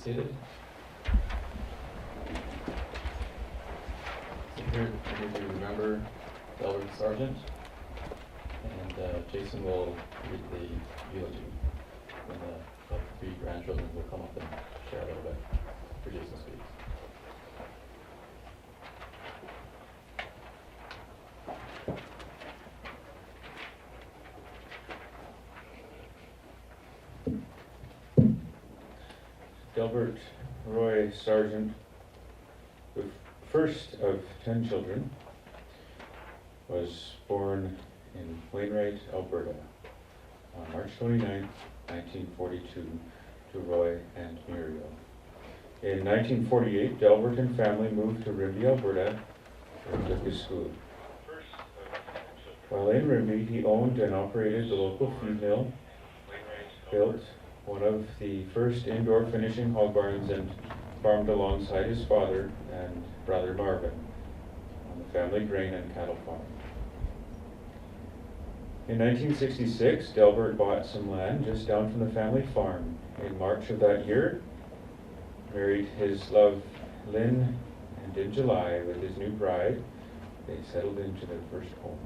seated. So here to remember Delbert Sargeant, and Jason will read the eulogy. And the three grandchildren will come up and share a little bit for Jason speaks. Delbert Roy Sargeant, the first of 10 children, was born in Wainwright, Alberta, on March 29, 1942, to Roy and Muriel. In 1948, Delbert and family moved to Rimbey, Alberta, where he took his school. While in Rimbey, he owned and operated the local feed mill, built one of the first indoor finishing hog barns, and farmed alongside his father and brother Marvin on the family grain and cattle farm. In 1966, Delbert bought some land just down from the family farm. In March of that year, married his love Lynn, and in July, with his new bride, they settled into their first home.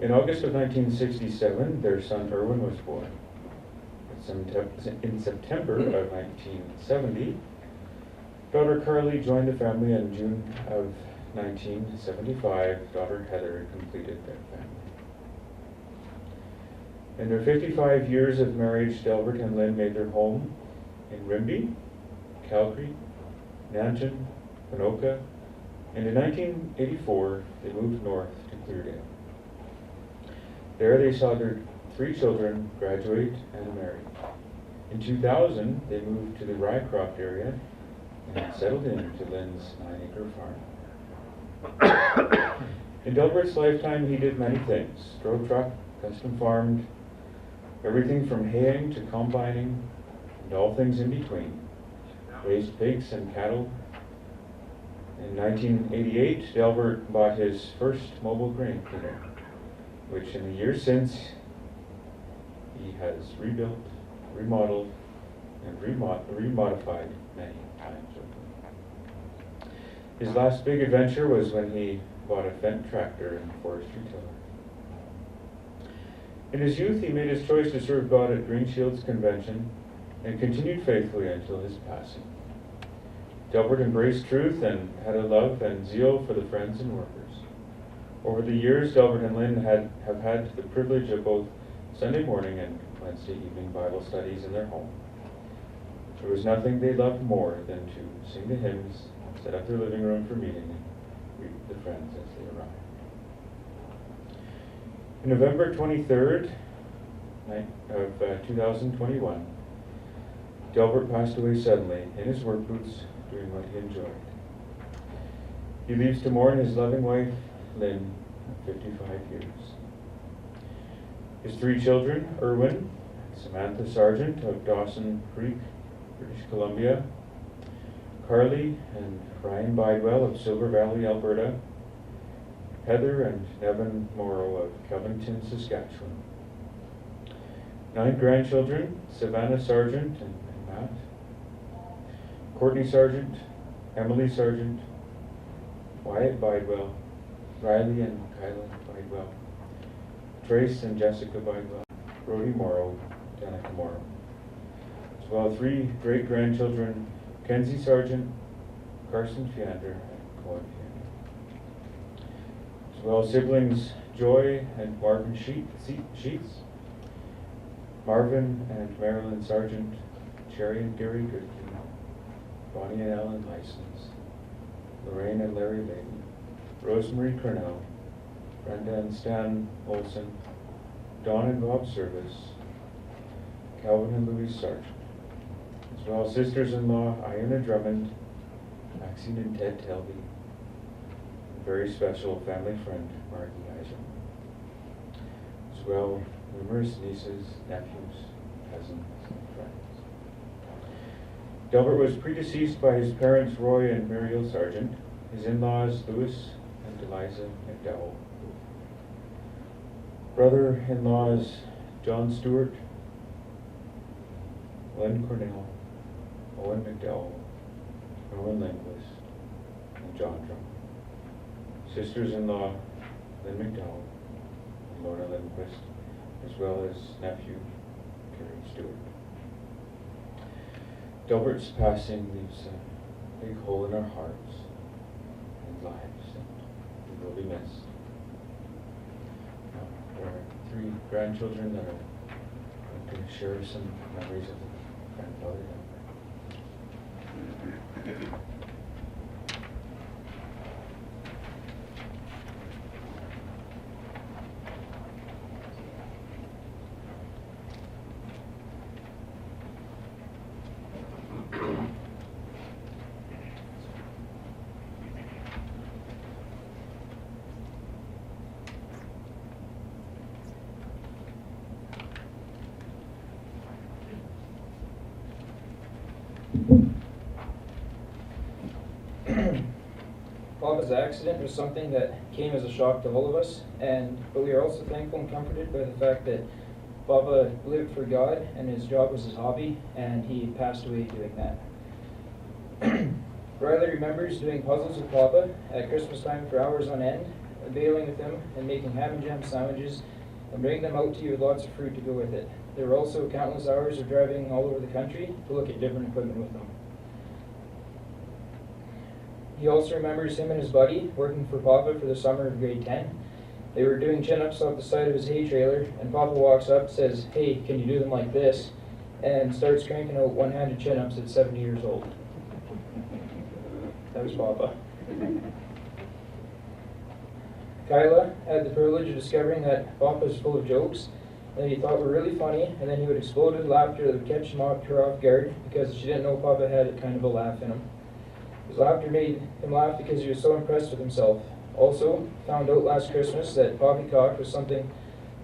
In August of 1967, their son Erwin was born. In September of 1970, daughter Carly joined the family. In June of 1975, daughter Heather completed their family. In their 55 years of marriage, Delbert and Lynn made their home in Rimbey, Calgary, Nanjing, Ponoka, and in 1984, they moved north to Cleardale. There they saw their 3 children graduate and marry. In 2000, they moved to the Rycroft area and settled into Lynn's 9-acre farm. In Delbert's lifetime, he did many things: drove truck, custom farmed, everything from haying to combining, and all things in between. Raised pigs and cattle. In 1988, Delbert bought his first mobile grain cleaner, which in the years since he has rebuilt, remodeled, and remodified many times over. His last big adventure was when he bought a Fendt tractor and forestry tiller. In his youth, he made his choice to serve God at Green Shields Convention and continued faithfully until his passing. Delbert embraced truth and had a love and zeal for the friends and workers. Over the years, Delbert and Lynn have had the privilege of both Sunday morning and Wednesday evening Bible studies in their home. There was nothing they loved more than to sing the hymns, set up their living room for meeting, and greet the friends as they arrived. On November 23rd of 2021, Delbert passed away suddenly in his work boots doing what he enjoyed. He leaves to mourn his loving wife, Lynn, 55 years. His 3 children, Erwin, Samantha Sargeant of Dawson Creek, British Columbia, Carly and Ryan Bidwell of Silver Valley, Alberta, Heather and Nevin Morrow of Covington, Saskatchewan. 9 grandchildren, Savannah Sargeant and Matt, Courtney Sargeant, Emily Sargeant, Wyatt Bidwell, Riley and Kylan Bidwell, Trace and Jessica Bidwell, Brody Morrow, Danica Morrow. As well, 3 great-grandchildren, Kenzie Sargeant, Carson Fiander, and Cohen Fiander. As well, siblings Joy and Marvin Sheets, Marvin and Marilyn Sargeant, Sherry and Gary Goodkin, Bonnie and Ellen License, Lorraine and Larry Layton, Rosemary Cornell, Brenda and Stan Olson, Dawn and Bob Service, Calvin and Louise Sargent. As well, sisters-in-law Iona Drummond, Maxine and Ted Telby, and very special family friend Margie Eisen. As well, numerous nieces, nephews, cousins, and friends. Delbert was predeceased by his parents Roy and Muriel Sargeant, his in-laws Louis and Eliza McDowell, brother-in-laws John Stewart, Lynn Cornell, Owen McDowell, Norman Lindquist, and John Drum. Sisters-in-law, Lynn McDowell and Lorna Lindquist, as well as nephew, Gary Stewart. Delbert's passing leaves a big hole in our hearts and lives, and we will be missed. There are 3 grandchildren that are going to share some memories of the grandfather. Papa's accident was something that came as a shock to all of us, but we are also thankful and comforted by the fact that Papa lived for God and his job was his hobby, and he passed away doing that. Riley remembers doing puzzles with Papa at Christmas time for hours on end, bailing with him and making ham and jam sandwiches and bringing them out to you with lots of fruit to go with it. There were also countless hours of driving all over the country to look at different equipment with them. He also remembers him and his buddy working for Papa for the summer of grade 10. They were doing chin-ups off the side of his hay trailer, and Papa walks up, says, "Hey, can you do them like this?" and starts cranking out one-handed chin-ups at 70 years old. That was Papa. Kyla had the privilege of discovering that Papa was full of jokes that he thought were really funny, and then he would explode with laughter that would catch her off guard because she didn't know Papa had kind of a laugh in him. His laughter made him laugh because he was so impressed with himself. Also, found out last Christmas that poppycock was something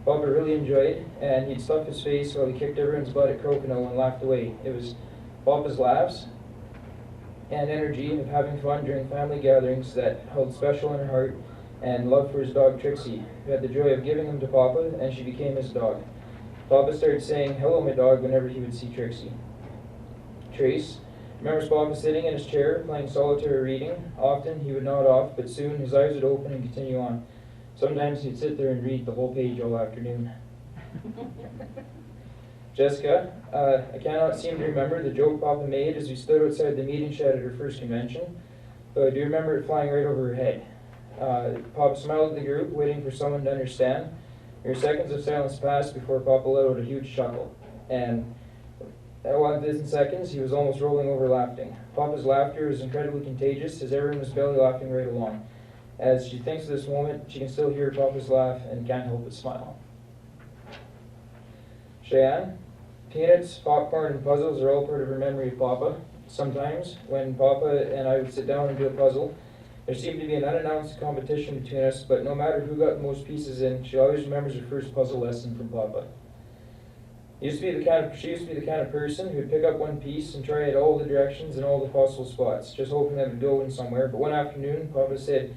Papa really enjoyed, and he'd stuff his face while he kicked everyone's butt at Crokinole and laughed away. It was Papa's laughs and energy of having fun during family gatherings that held special in her heart, and love for his dog Trixie, who had the joy of giving him to Papa, and she became his dog. Papa started saying, "Hello, my dog," whenever he would see Trixie. Trace remembers Papa sitting in his chair, playing solitaire or reading. Often he would nod off, but soon his eyes would open and continue on. Sometimes he'd sit there and read the whole page all afternoon. Jessica, I cannot seem to remember the joke Papa made as we stood outside the meeting shed at her first convention, though I do remember it flying right over her head. Papa smiled at the group, waiting for someone to understand. There were seconds of silence passed before Papa let out a huge chuckle, and at 1 seconds, he was almost rolling over laughing. Papa's laughter was incredibly contagious, as everyone was belly laughing right along. As she thinks of this moment, she can still hear Papa's laugh and can't help but smile. Cheyenne, peanuts, popcorn, and puzzles are all part of her memory of Papa. Sometimes, when Papa and I would sit down and do a puzzle, there seemed to be an unannounced competition between us, but no matter who got the most pieces in, she always remembers her first puzzle lesson from Papa. She used to be the kind of person who would pick up one piece and try it all the directions and all the possible spots, just hoping that it would go in somewhere. But one afternoon, Papa said,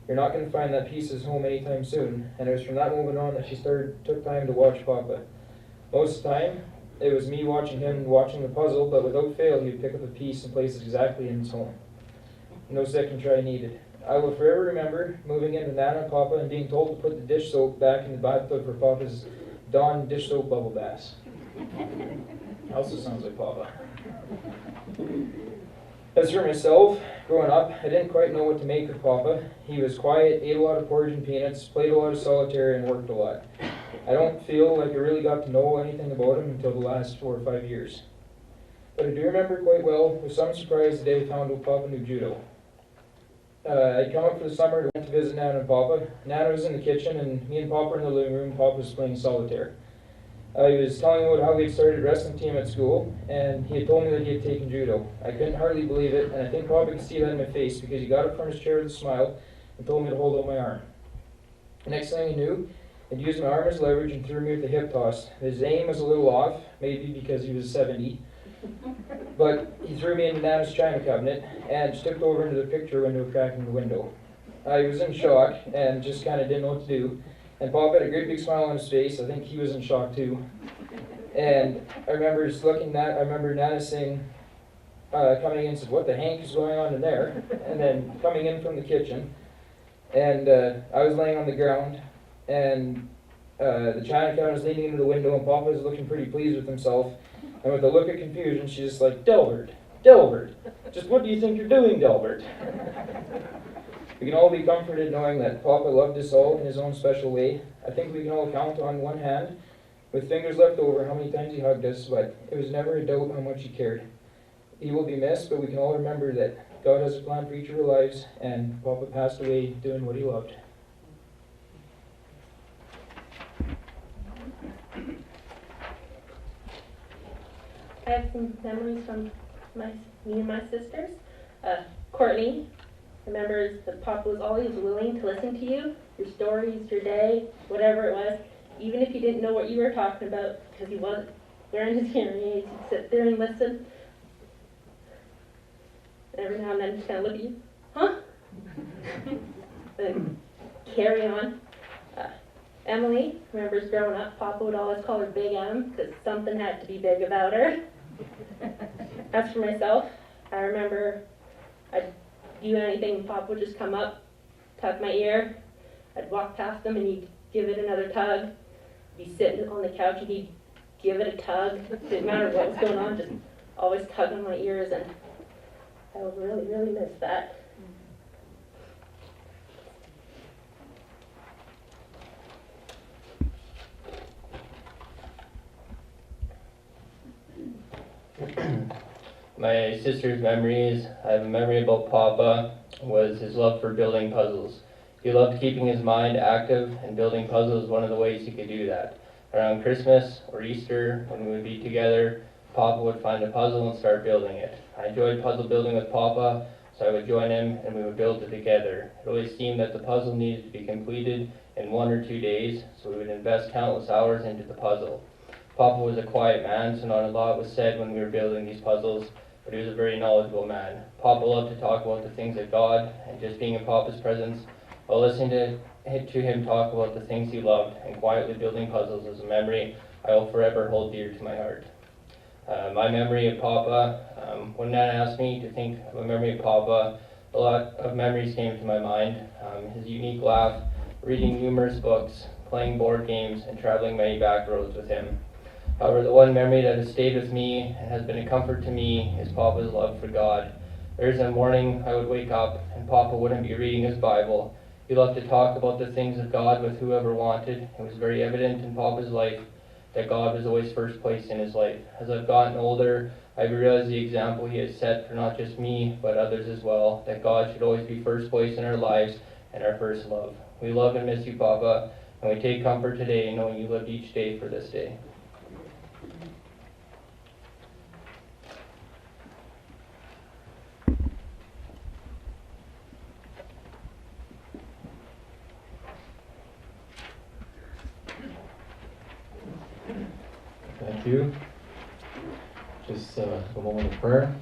"You're not going to find that piece at home anytime soon." And it was from that moment on that she took time to watch Papa. Most of the time, it was me watching him watching the puzzle, but without fail, he would pick up a piece and place it exactly in his home. No second try needed. I will forever remember moving into Nana and Papa and being told to put the dish soap back in the bathtub for Papa's Dawn dish soap bubble baths. Also sounds like Papa. As for myself, growing up, I didn't quite know what to make of Papa. He was quiet, ate a lot of porridge and peanuts, played a lot of solitaire, and worked a lot. I don't feel like I really got to know anything about him until the last 4 or 5 years. But I do remember quite well, with some surprise, the day I found out Papa knew judo. I'd come up for the summer, went to visit Nana and Papa. Nana was in the kitchen, and me and Papa were in the living room. Papa was playing solitaire. He was telling me about how he had started a wrestling team at school, and he had told me that he had taken judo. I couldn't hardly believe it, and I think Papa could see that in my face, because he got up from his chair with a smile and told me to hold out my arm. The next thing he knew, he'd used my arm as leverage and threw me with a hip toss. His aim was a little off, maybe because he was 70, but he threw me into Nana's china cabinet and stepped over into the picture window, cracking the window. I was in shock and just kind of didn't know what to do. And Papa had a great big smile on his face. I think he was in shock too. And I remember just looking at, I remember Nana saying, coming in and said, "What the hank is going on in there?" And then coming in from the kitchen, and I was laying on the ground, and the China counter was leaning into the window, and Papa was looking pretty pleased with himself. And with a look of confusion, she's just like, "Delbert, Delbert, just what do you think you're doing, Delbert?" We can all be comforted knowing that Papa loved us all in his own special way. I think we can all count on one hand, with fingers left over, how many times he hugged us, but it was never a doubt how much he cared. He will be missed, but we can all remember that God has a plan for each of our lives, and Papa passed away doing what he loved. I have some memories from me and my sisters. Courtney remembers that Papa was always willing to listen to you, your stories, your day, whatever it was, even if you didn't know what you were talking about, because he wasn't wearing his hearing aids. He'd sit there and listen. And every now and then just kind of look at you, huh? And carry on. Emily remembers growing up, Papa would always call her Big M, because something had to be big about her. As for myself, I remember I'd do anything, Papa would just come up, tug my ear. I'd walk past him and he'd give it another tug. I'd be sitting on the couch and he'd give it a tug. Didn't matter what was going on, just always tugging my ears, and I would really, really miss that. My sister's memories, I have a memory about Papa, was his love for building puzzles. He loved keeping his mind active, and building puzzles was one of the ways he could do that. Around Christmas or Easter, when we would be together, Papa would find a puzzle and start building it. I enjoyed puzzle building with Papa, so I would join him and we would build it together. It always seemed that the puzzle needed to be completed in 1 or 2 days, so we would invest countless hours into the puzzle. Papa was a quiet man, so not a lot was said when we were building these puzzles, but he was a very knowledgeable man. Papa loved to talk about the things of God, and just being in Papa's presence, while listening to him talk about the things he loved, and quietly building puzzles is a memory I will forever hold dear to my heart. My memory of Papa, when Nana asked me to think of a memory of Papa, a lot of memories came to my mind. His unique laugh, reading numerous books, playing board games, and traveling many back roads with him. However, the one memory that has stayed with me and has been a comfort to me is Papa's love for God. There's a morning I would wake up and Papa wouldn't be reading his Bible. He loved to talk about the things of God with whoever wanted. It was very evident in Papa's life that God was always first place in his life. As I've gotten older, I've realized the example he has set for not just me, but others as well, that God should always be first place in our lives and our first love. We love and miss you, Papa, and we take comfort today knowing you lived each day for this day. Thank you. Just a moment of prayer.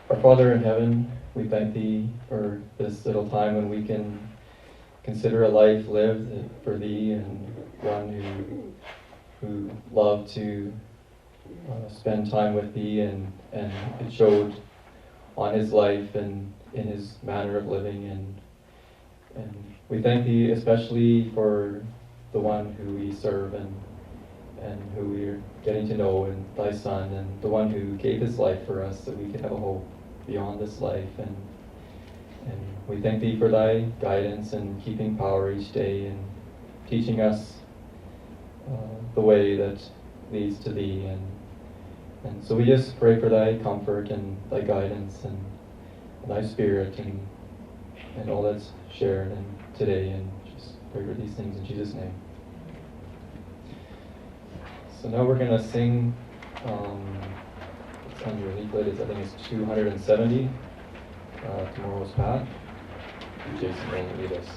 Our Father in heaven, we thank Thee for this little time when we can consider a life lived for Thee, and one who loved to spend time with Thee, and it showed on his life and in his manner of living, and we thank Thee especially for the one who we serve and who we're getting to know, and Thy Son, and the one who gave his life for us that we could have a hope beyond this life. And we thank Thee for Thy guidance and keeping power each day, and teaching us the way that leads to Thee. And so we just pray for Thy comfort and Thy guidance and Thy Spirit and all that's shared today, and just pray for these things in Jesus' name. So now we're going to sing, it's on your leaflet, I think it's 270, Tomorrow's Path. Jason will lead us.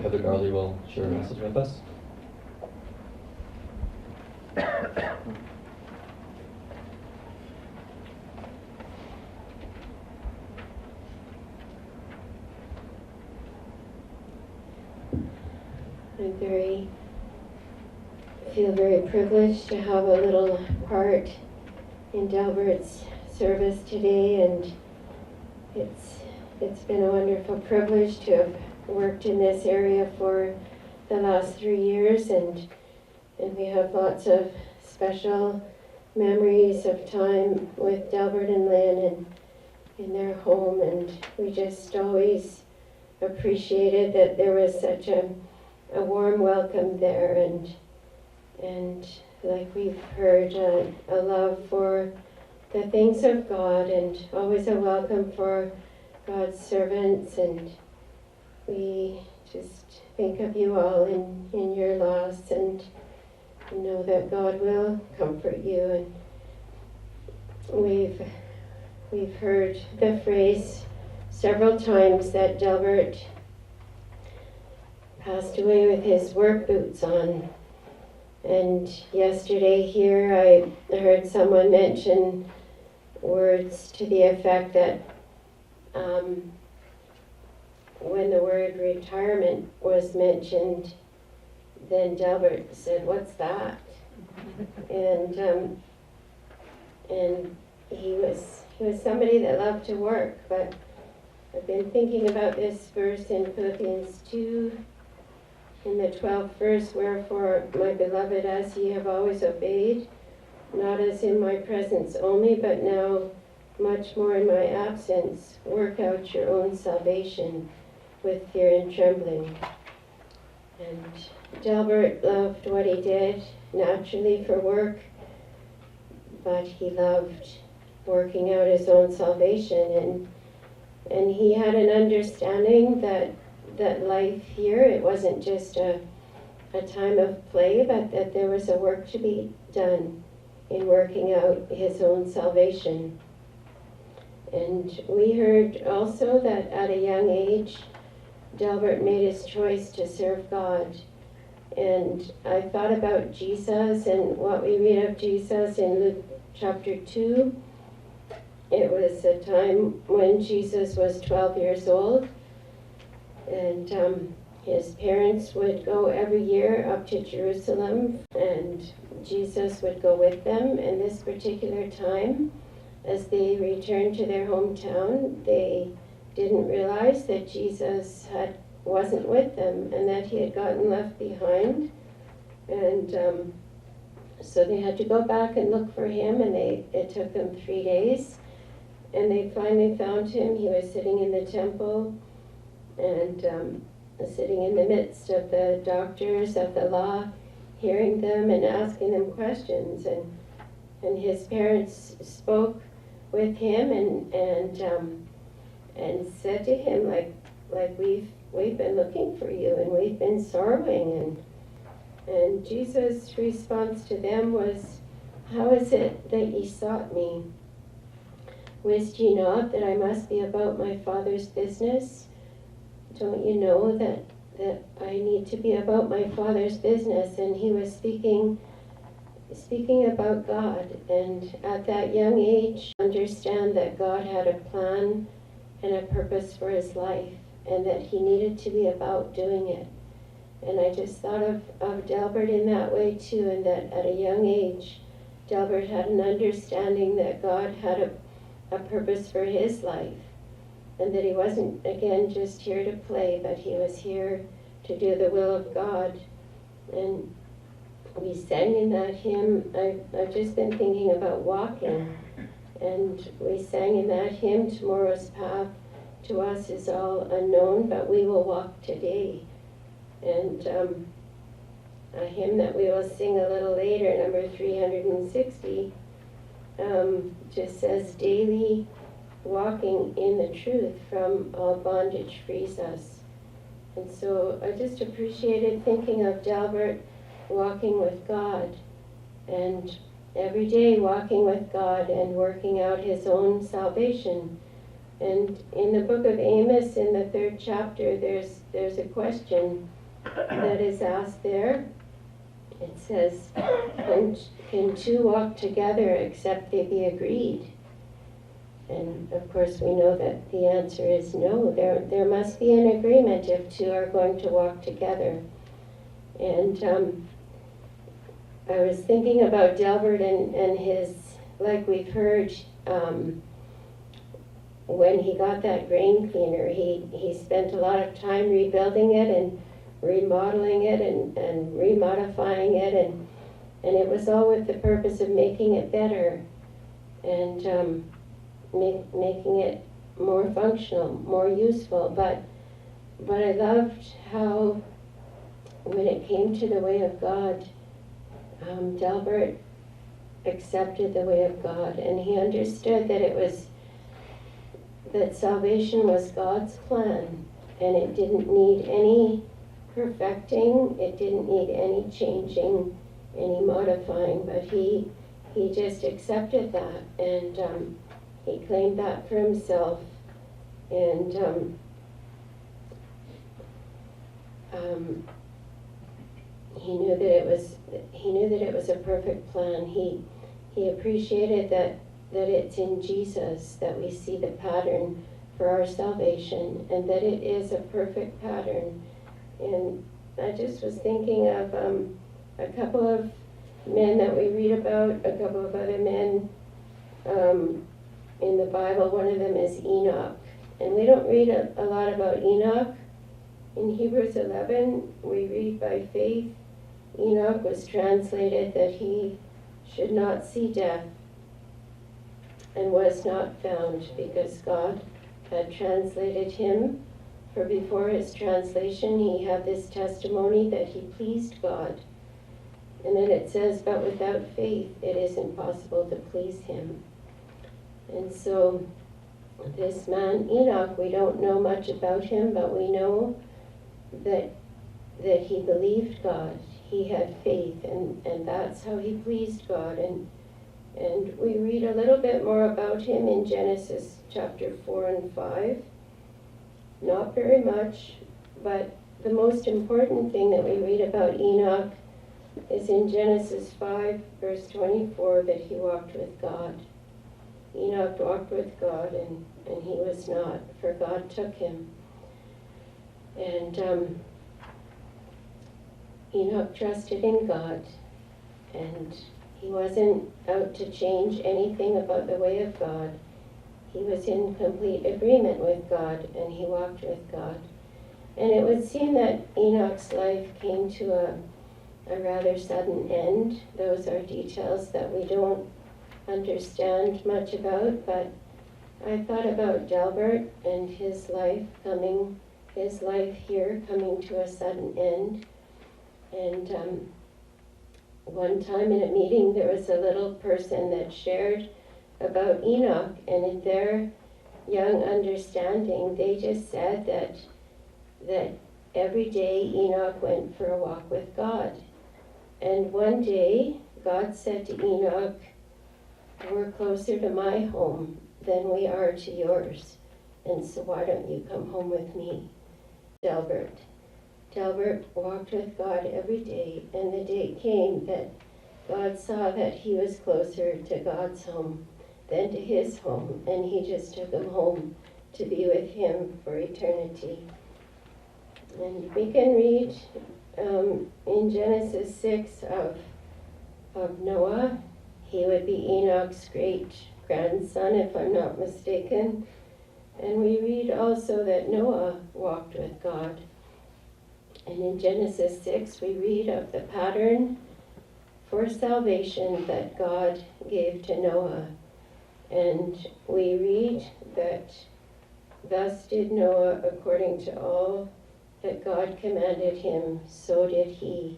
Heather Garley will share a message with us. I feel very privileged to have a little part in Delbert's service today, and it's been a wonderful privilege to have worked in this area for the last 3 years, and we have lots of special memories of time with Delbert and Lynn and in their home, and we just always appreciated that there was such a warm welcome there, and like we've heard, a love for the things of God, and always a welcome for God's servants, and we just think of you all in your loss, and know that God will comfort you. And we've heard the phrase several times that Delbert passed away with his work boots on. And yesterday here I heard someone mention words to the effect that when the word retirement was mentioned, then Delbert said, "What's that?" And he was somebody that loved to work, but I've been thinking about this verse in Philippians 2, in the 12th verse, "Wherefore, my beloved, as ye have always obeyed, not as in my presence only, but now much more in my absence, work out your own salvation with fear and trembling." And Delbert loved what he did naturally for work, but he loved working out his own salvation, and he had an understanding that life here, it wasn't just a time of play, but that there was a work to be done in working out his own salvation. And we heard also that at a young age, Delbert made his choice to serve God. And I thought about Jesus and what we read of Jesus in Luke chapter 2. It was a time when Jesus was 12 years old, and his parents would go every year up to Jerusalem, and Jesus would go with them. And this particular time, as they returned to their hometown, they didn't realize that Jesus wasn't with them and that he had gotten left behind. And so they had to go back and look for him, and it took them 3 days. And they finally found him. He was sitting in the temple, and sitting in the midst of the doctors of the law, hearing them and asking them questions. And his parents spoke with him and said to him, like we've been looking for you, and we've been sorrowing. And Jesus' response to them was, "How is it that ye sought me? Wist ye not that I must be about my Father's business? Don't you know that I need to be about my Father's business?" And he was speaking about God, and at that young age, understand that God had a plan and a purpose for his life, and that he needed to be about doing it. And I just thought of Delbert in that way too, and that at a young age, Delbert had an understanding that God had a purpose for his life, and that he wasn't, again, just here to play, but he was here to do the will of God. And we sang in that hymn. I've just been thinking about walking, and we sang in that hymn, "Tomorrow's path to us is all unknown, but we will walk today." And a hymn that we will sing a little later, number 360, just says, "Daily walking in the truth from all bondage frees us." And so I just appreciated thinking of Delbert walking with God, and every day walking with God and working out his own salvation And in the book of Amos, in the 3rd chapter, there's a question that is asked there. It says, can two walk together except they be agreed? And of course we know that the answer is no. There must be an agreement if two are going to walk together. And I was thinking about Delbert and his, like we've heard, when he got that grain cleaner, he spent a lot of time rebuilding it and remodeling it and remodifying it, and it was all with the purpose of making it better and making it more functional, more useful. But I loved how when it came to the way of God, Delbert accepted the way of God, and he understood that salvation was God's plan, and it didn't need any perfecting, it didn't need any changing, any modifying, but he just accepted that, and he claimed that for himself, and he knew that it was a perfect plan. He appreciated that it's in Jesus that we see the pattern for our salvation, and that it is a perfect pattern. And I just was thinking of a couple of men that we read about, a couple of other men in the Bible. One of them is Enoch. And we don't read a lot about Enoch. In Hebrews 11, we read by faith, Enoch was translated that he should not see death and was not found, because God had translated him. For before his translation, he had this testimony that he pleased God. And then it says, but without faith, it is impossible to please him. And so this man, Enoch, we don't know much about him, but we know that he believed God. He had faith, and that's how he pleased God. And we read a little bit more about him in Genesis chapter 4 and 5. Not very much, but the most important thing that we read about Enoch is in Genesis 5, verse 24, that he walked with God. Enoch walked with God, and he was not, for God took him. And Enoch trusted in God, and he wasn't out to change anything about the way of God. He was in complete agreement with God, and he walked with God. And it would seem that Enoch's life came to a rather sudden end. Those are details that we don't understand much about, but I thought about Delbert and his life here coming to a sudden end. And one time in a meeting, there was a little person that shared about Enoch, and in their young understanding, they just said that every day Enoch went for a walk with God. And one day, God said to Enoch, we're closer to my home than we are to yours, and so why don't you come home with me, Delbert? Delbert walked with God every day, and the day came that God saw that he was closer to God's home than to his home, and he just took him home to be with him for eternity. And we can read in Genesis 6 of Noah. He would be Enoch's great-grandson, if I'm not mistaken. And we read also that Noah walked with God. And in Genesis 6, we read of the pattern for salvation that God gave to Noah. And we read that thus did Noah according to all that God commanded him, so did he.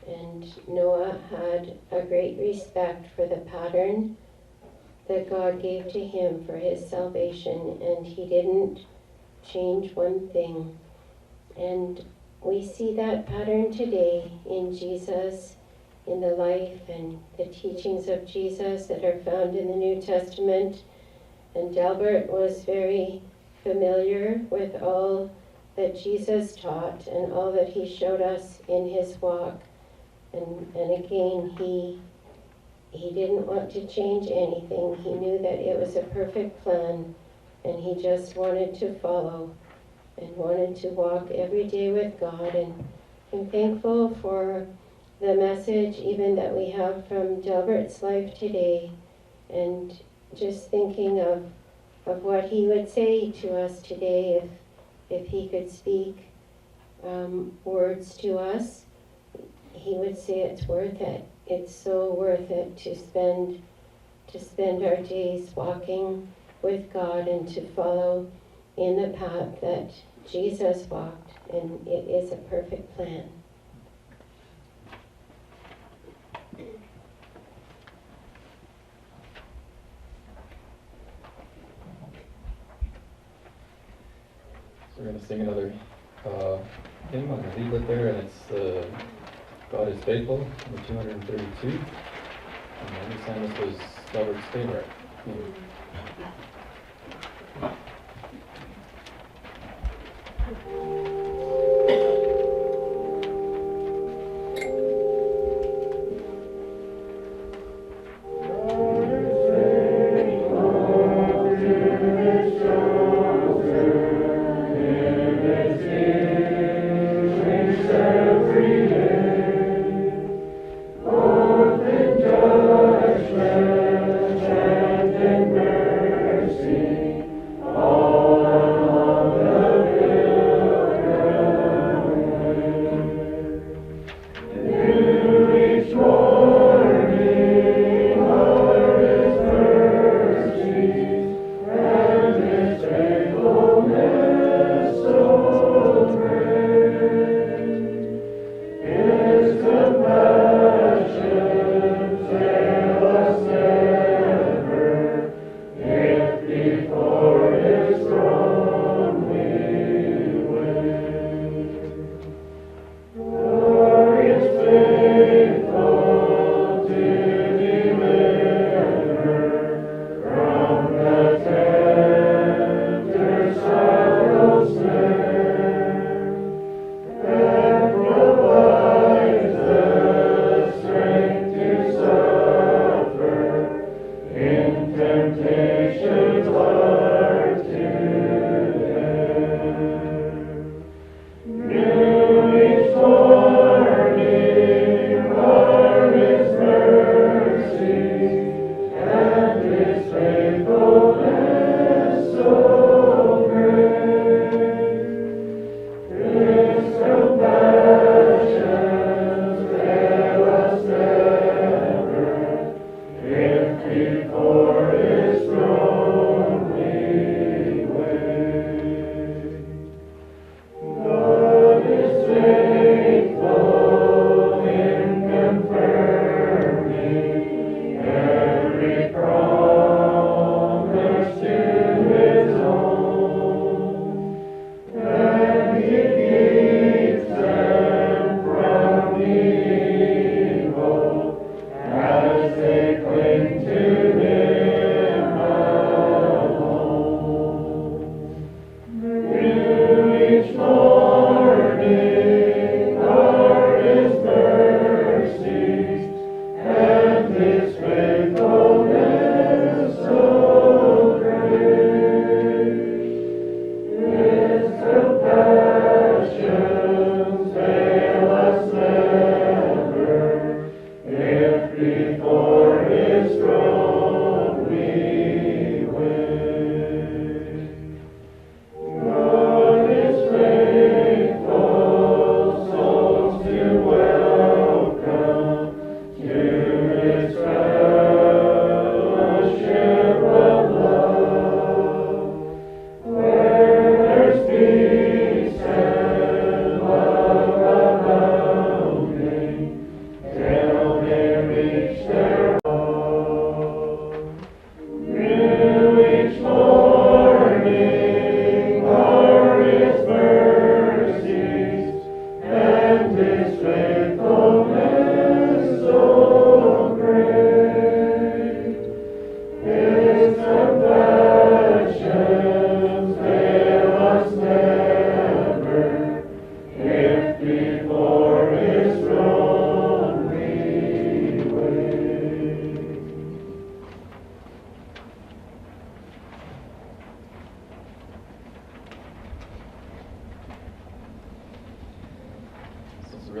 And Noah had a great respect for the pattern that God gave to him for his salvation, and he didn't change one thing. And we see that pattern today in Jesus, in the life and the teachings of Jesus that are found in the New Testament. And Delbert was very familiar with all that Jesus taught and all that he showed us in his walk. And again, he didn't want to change anything. He knew that it was a perfect plan, and he just wanted to follow and wanted to walk every day with God. And I'm thankful for the message even that we have from Delbert's life today, and just thinking of what he would say to us today if he could speak words to us. He would say it's worth it. It's so worth it to spend our days walking with God and to follow in the path that Jesus walked, and it is a perfect plan. So we're going to sing another hymn. I'm going to leave it there, and it's God is Faithful, number 232. And I understand this was Delbert's favorite. Both in judgment and in mercy.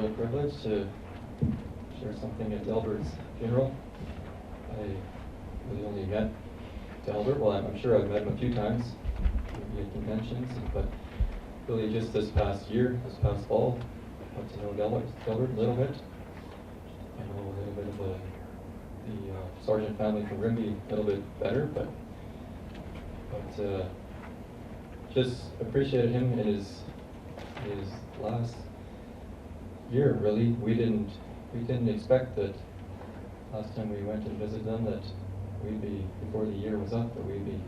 real privilege to share something at Delbert's funeral. I really only met Delbert, well, I'm sure I've met him a few times, maybe at conventions, but really just this past fall, got to know Delbert a little bit. I know a little bit of the Sargeant family from Rimby a little bit better, but just appreciated him in his last year. Really, we didn't expect that last time we went and visited them that we'd be, before the year was up, that we'd be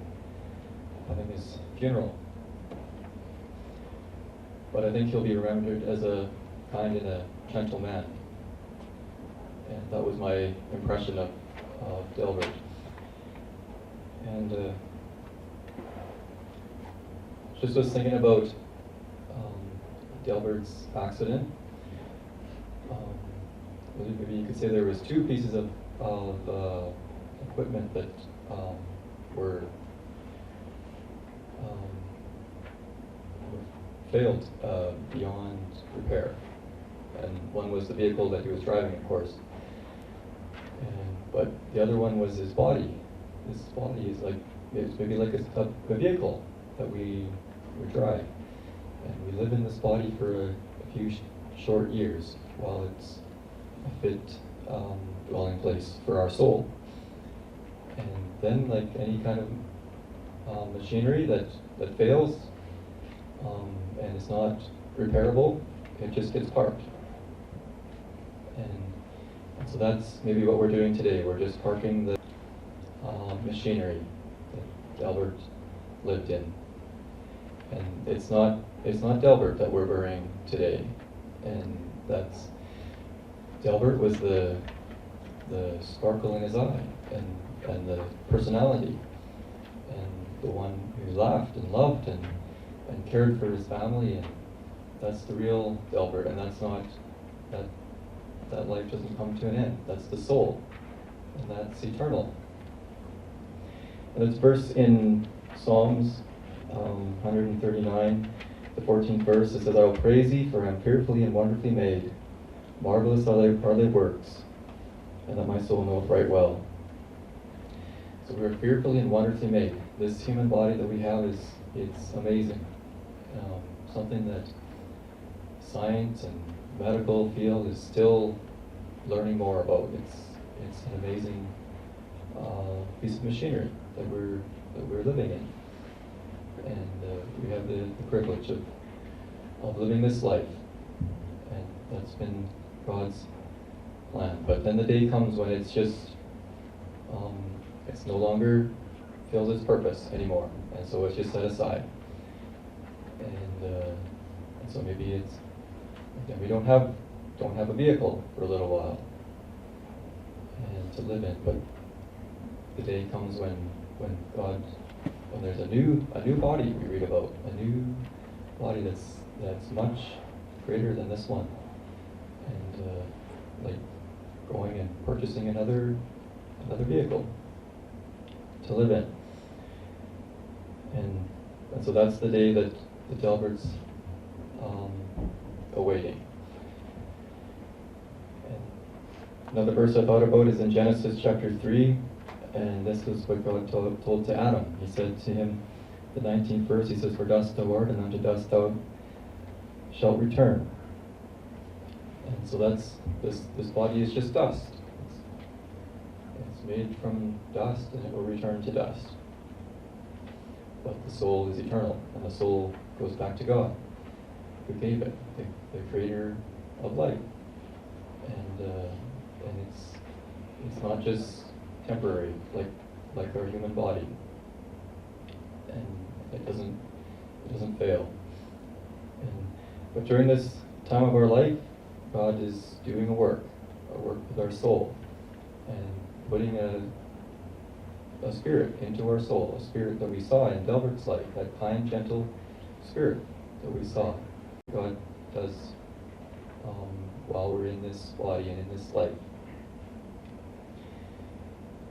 having his funeral. But I think he'll be remembered as a kind and a gentle man. And that was my impression of Delbert. And just was thinking about Delbert's accident. Maybe you could say there was two pieces of equipment that were failed beyond repair. And one was the vehicle that he was driving, of course. But the other one was his body. His body is like, it's maybe like a vehicle that we drive. And we live in this body for a few short years while it's a fit dwelling place for our soul. And then, like any kind of machinery that fails and is not repairable, it just gets parked. And so that's maybe what we're doing today. We're just parking the machinery that Delbert lived in. And it's not Delbert that we're burying today. And that's Delbert was the sparkle in his eye and the personality and the one who laughed and loved and cared for his family, and that's the real Delbert. And that's not that life doesn't come to an end. That's the soul, and that's eternal. And this verse in Psalms 139, the 14th verse, it says, "I will praise thee, for I am fearfully and wonderfully made. Marvelous are thy works, and that my soul knoweth right well." So we are fearfully and wonderfully made. This human body that we have it's amazing. Something that science and medical field is still learning more about. It's an amazing piece of machinery that we're living in, and we have the privilege of living this life, and that's been God's plan. But then the day comes when it's just it's no longer fills its purpose anymore, and so it's just set aside. And so maybe it's we don't have a vehicle for a little while and to live in, but the day comes when there's a new body we read about, a new body that's much greater than this one, and like going and purchasing another vehicle to live in, and so that's the day that the Delberts awaiting. And another verse I thought about is in Genesis chapter 3, and this is what God told to Adam. He said to him, the 19th verse, he says, "For dust thou art, and unto dust thou shalt return." And so that's this body is just dust. It's made from dust, and it will return to dust. But the soul is eternal, and the soul goes back to God, who gave it, the creator of life. And it's not just temporary, like our human body, and it doesn't fail. But during this time of our life, God is doing a work with our soul, and putting a spirit into our soul, a spirit that we saw in Delbert's life, that kind, gentle spirit that we saw. God does while we're in this body and in this life.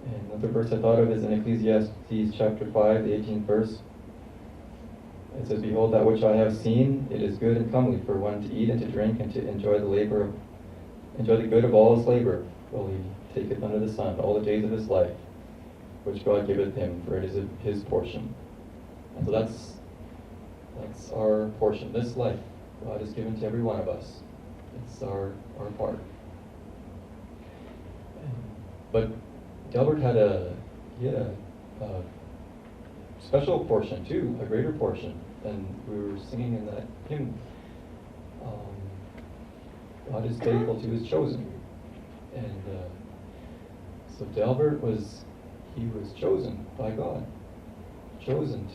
And another verse I thought of is in Ecclesiastes chapter 5, the 18th verse. It says, "Behold, that which I have seen, it is good and comely for one to eat and to drink and to enjoy the good of all his labor, will he take it under the sun, all the days of his life, which God giveth him, for it is his portion." And so that's our portion, this life God has given to every one of us. It's our part. But Delbert had a special portion too, a greater portion, and we were singing in that hymn. God is faithful to his chosen, and so Delbert was chosen by God, chosen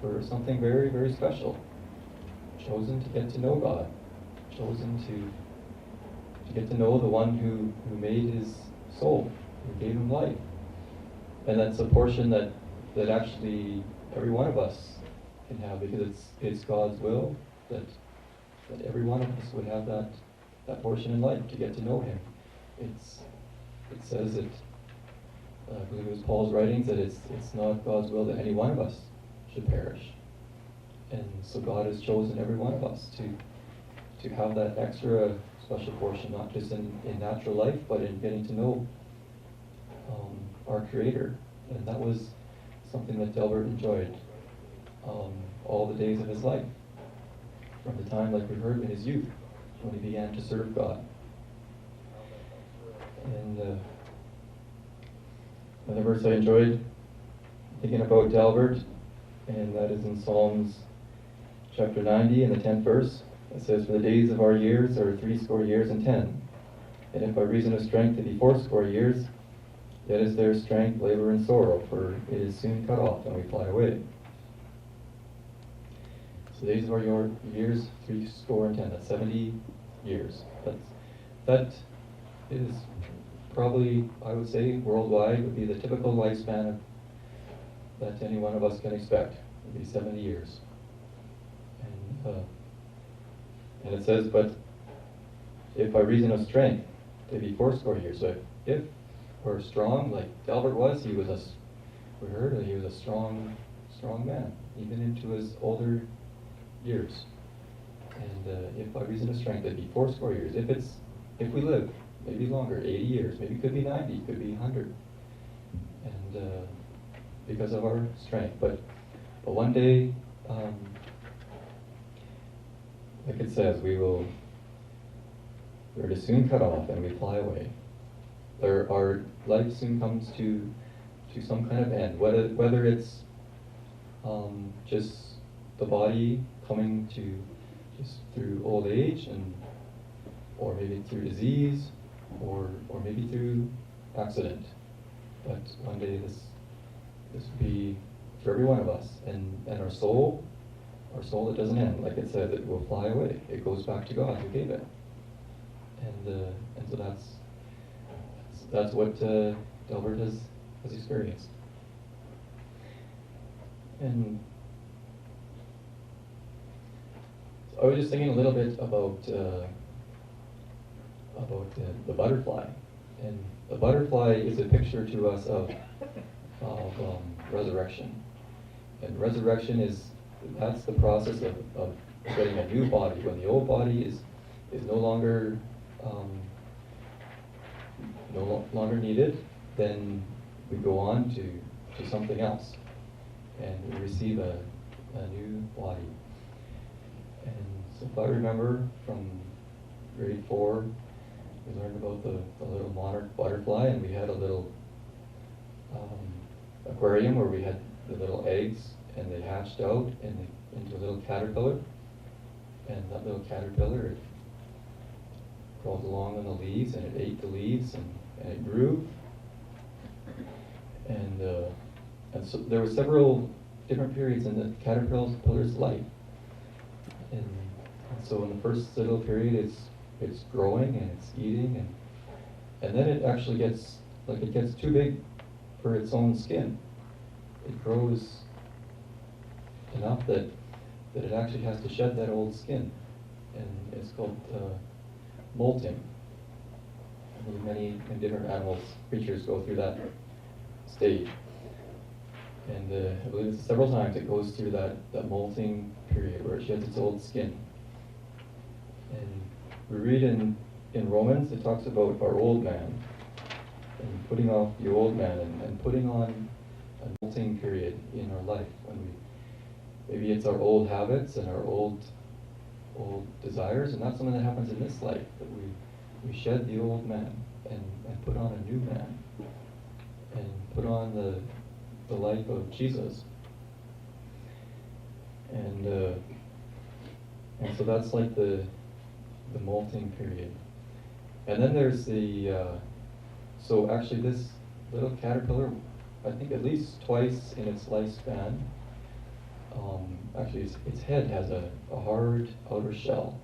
for something very, very special, chosen to get to know God, chosen to get to know the one who made his soul, who gave him life. And that's a portion that actually every one of us can have, because it's God's will that every one of us would have that portion in life, to get to know him. It says that, I believe it was Paul's writings, that it's not God's will that any one of us should perish. And so God has chosen every one of us to have that extra special portion, not just in natural life, but in getting to know our Creator. And that was something that Delbert enjoyed all the days of his life, from the time, like we heard, in his youth, when he began to serve God. And another verse I enjoyed thinking about Delbert, and that is in Psalms chapter 90 and the 10th verse. It says, "For the days of our years are 80 years and 10. And if by reason of strength it be 80 years, yet is there strength, labor, and sorrow, for it is soon cut off, and we fly away." So the days of our years, 80 and 10. That's 70 years. That is probably, I would say, worldwide, would be the typical lifespan that any one of us can expect. It would be 70 years. And it says, "But if by reason of strength it be 80 years." So if we're strong, like Delbert was, we heard that he was a strong man, even into his older years. And if by reason of strength it be 80 years, if we live maybe longer, 80 years, maybe it could be 90, it could be 100, and because of our strength. But one day, like it says, we're to soon cut off and we fly away. Our life soon comes to some kind of end, whether it's just the body coming to just through old age, or maybe through disease, or maybe through accident. But one day this will be for every one of us, and our soul, it doesn't end. Like it says, it will fly away. It goes back to God who gave it. And so that's what Delbert has experienced. And so I was just thinking a little bit about the butterfly. And the butterfly is a picture to us of resurrection. And resurrection that's the process of getting a new body. When the old body is no longer needed, then we go on to something else, and we receive a new body. And so if I remember from grade 4, we learned about the little monarch butterfly, and we had a little aquarium where we had the little eggs, and they hatched out into a little caterpillar, and that little caterpillar, it crawled along on the leaves, and it ate the leaves, and it grew, and so there were several different periods in the caterpillar's life, and so in the first little period it's growing and it's eating, and then it actually gets too big for its own skin. It grows enough that it actually has to shed that old skin, and it's called molting. I believe many different animals, creatures go through that stage. And I believe it's several times it goes through that molting period where it sheds its old skin. And we read in Romans, it talks about our old man and putting off the old man and putting on a molting period in our life when maybe it's our old habits and our old desires, and that's something that happens in this life, that we shed the old man and put on a new man and put on the life of Jesus. And so that's like the molting period. And then there's so actually this little caterpillar, I think at least twice in its lifespan, actually its head has a hard outer shell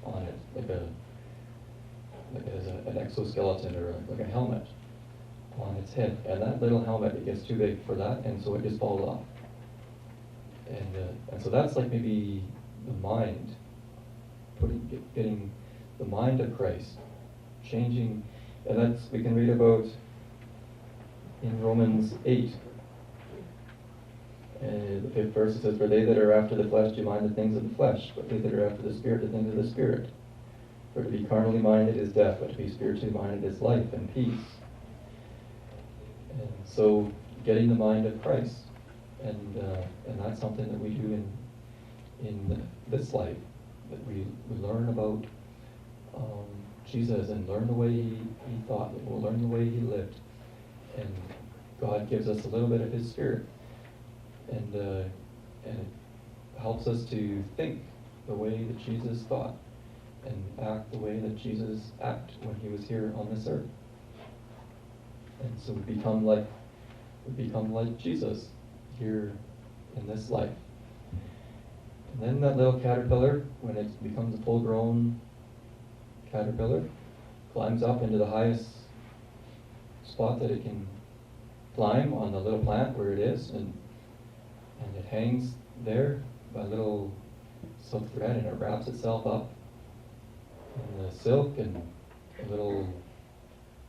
on it, like it has an exoskeleton or like a helmet on its head. And that little helmet, it gets too big for that, and so it just falls off. And so that's like maybe the mind, getting the mind of Christ, changing, and that's, we can read about in Romans 8. The 5th verse, it says, "For they that are after the flesh do mind the things of the flesh, but they that are after the Spirit the things of the Spirit. For to be carnally minded is death, but to be spiritually minded is life and peace." And so getting the mind of Christ, and that's something that we do in this life, that we learn about Jesus and learn the way he thought, and we'll learn the way he lived. And God gives us a little bit of his Spirit, and it helps us to think the way that Jesus thought and act the way that Jesus acted when he was here on this earth. And so we become like Jesus here in this life. And then that little caterpillar, when it becomes a full-grown caterpillar, climbs up into the highest spot that it can climb on the little plant where it is, and it hangs there by a little silk thread, and it wraps itself up in the silk and a little,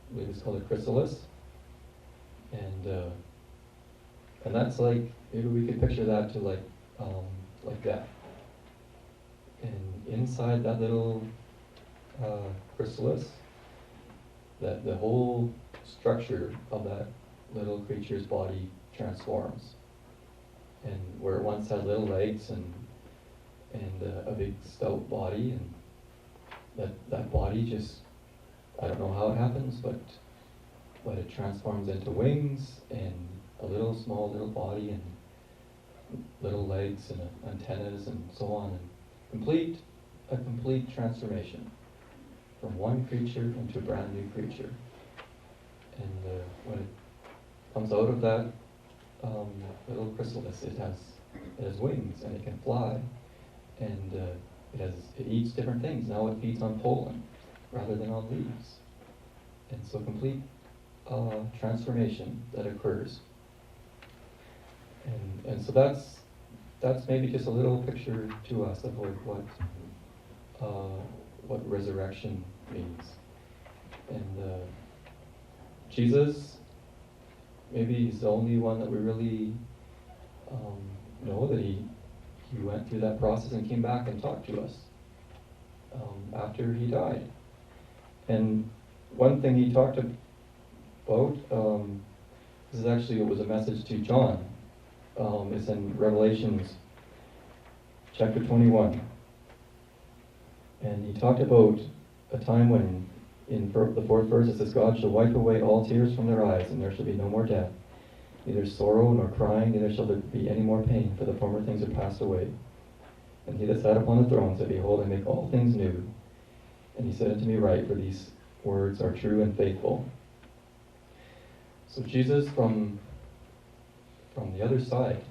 I believe it's called a chrysalis, and that's like, maybe we could picture that to like that. And inside that little chrysalis, that the whole structure of that little creature's body transforms. And where it once had little legs and a big stout body, and that body just, I don't know how it happens, but it transforms into wings and a small little body and little legs and antennas and so on, and a complete transformation from one creature into a brand new creature. And when it comes out of that little chrysalis, it has wings and it can fly, and it eats different things. Now it feeds on pollen rather than on leaves, and so complete transformation that occurs. And so that's maybe just a little picture to us of what resurrection means. And Jesus, maybe he's the only one that we really know that he went through that process and came back and talked to us after he died. And one thing he talked about, this is actually, it was a message to John. It's in Revelations chapter 21. And he talked about a time when, in the 4th verse, it says, "God shall wipe away all tears from their eyes, and there shall be no more death, neither sorrow nor crying, neither shall there be any more pain, for the former things are passed away. And he that sat upon the throne said, Behold, I make all things new. And he said unto me, Write, for these words are true and faithful." So Jesus, from the other side,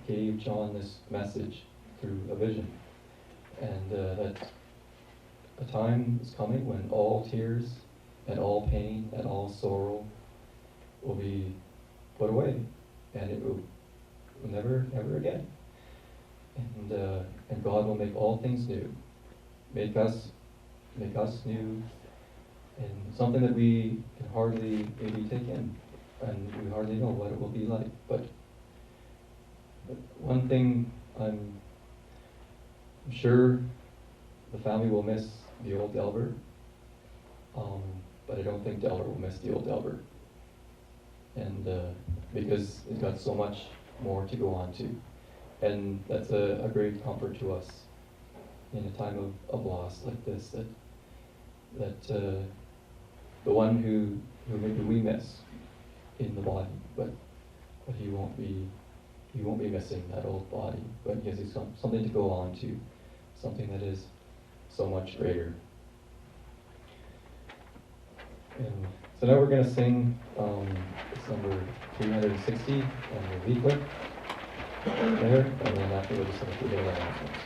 gave John this message through a vision. And that a time is coming when all tears and all pain and all sorrow will be put away, and it will never again. And God will make all things new, make us new, and something that we can hardly maybe take in. and we hardly know what it will be like. But one thing I'm sure the family will miss the old Delbert, but I don't think Delbert will miss the old Delbert. And because it got so much more to go on to. And that's a great comfort to us in a time of loss like this, that the one who maybe we miss in the body, but he won't be missing that old body, but he has something to go on to, something that is so much greater. And so now we're going to sing it's number 360 on the leaflet there, and then afterwards we'll just get announcements.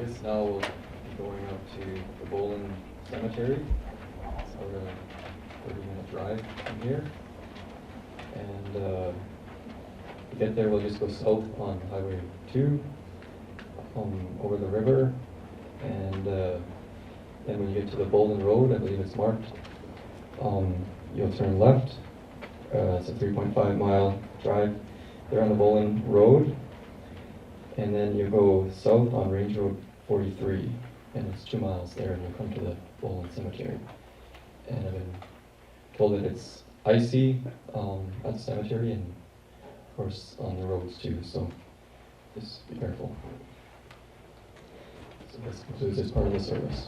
this, now we'll be going up to the Bolin Cemetery. It's about a 30-minute drive from here. And to get there, we'll just go south on Highway 2, over the river. And then when you get to the Bolin Road, I believe it's marked, you'll turn left. It's a 3.5 mile drive there on the Bolin Road. And then you go south on Range Road 43, and it's 2 miles there, and you'll come to the Bolin Cemetery. And I've been told that it's icy at the cemetery, and of course on the roads too, so just be careful. So this concludes this part of the service.